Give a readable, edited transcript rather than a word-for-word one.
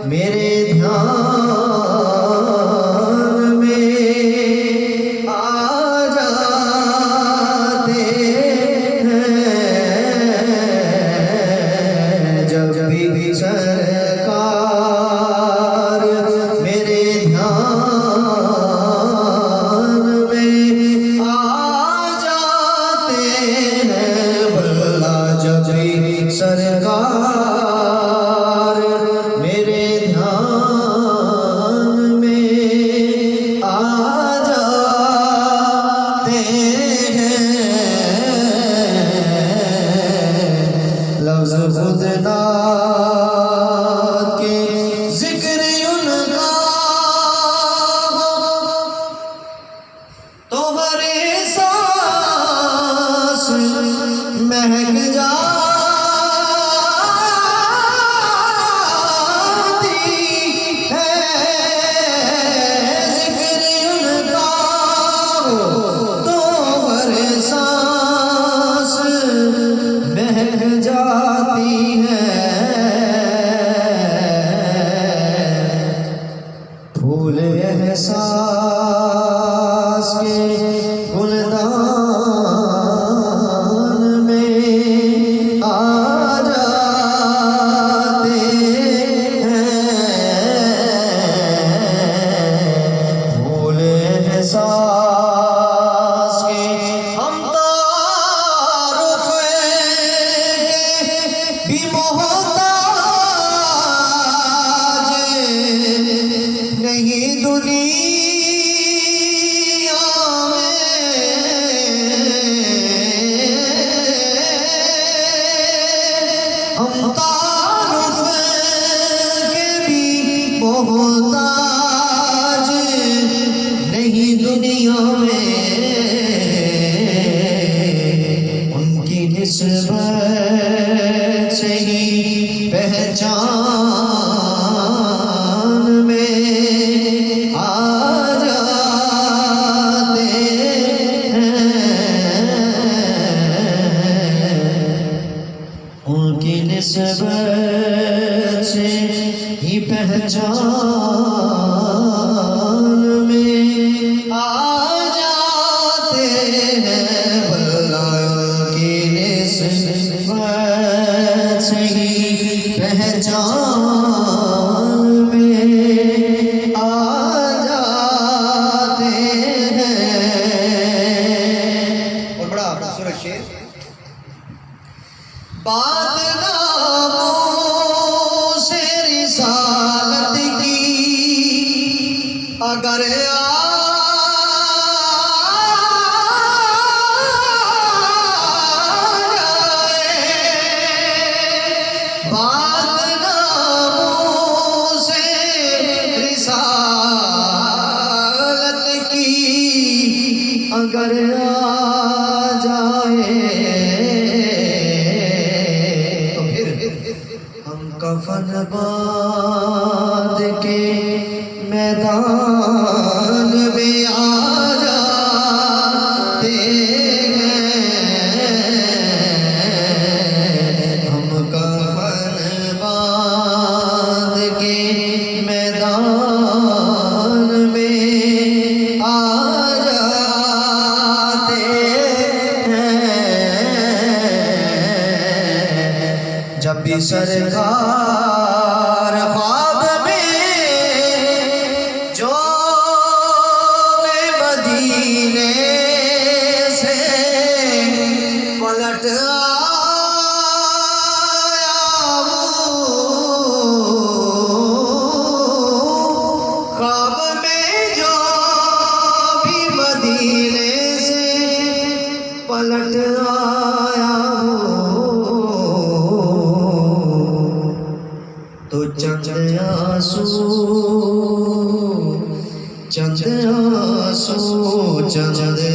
मेरे ध्यान में आ जाते हैं जब भी सरकार मेरे ध्यान में आ जाते हैं। भला जब भी सरकार खुदना के जिक्र उनका तो हरे सांस महक जाती है। जिक्र उनका तो हरे सांस महक जाती है। फूल एहसास के गुलदान में आ जाते हैं। फूल एहसास के हम तारुफ भी मोहताज नहीं दुनिया में। हम तारुफ के भी मोहताज नहीं दुनिया में। उनकी निस्बत से ही पहचान में आ जाते हैं। उनकी निस्बत से ही पहचान में आ जाते हैं। भला उनकी निस्बत से ही पहचान में आ जाते हैं। और बड़ा खूबसूरत शेर। बादनामों से रिसालत की अगर अगर आ जाए तो फिर हम कफन बांध के मैदान में आ जाते हैं। हम कफन बांध के मैदान में आ जब भी सरकार ख्वाब में जो मैं मदीने से पलट आया हूँ। ख्वाब में जो भी मदीने से पलट आया तो चंद आंसू चंद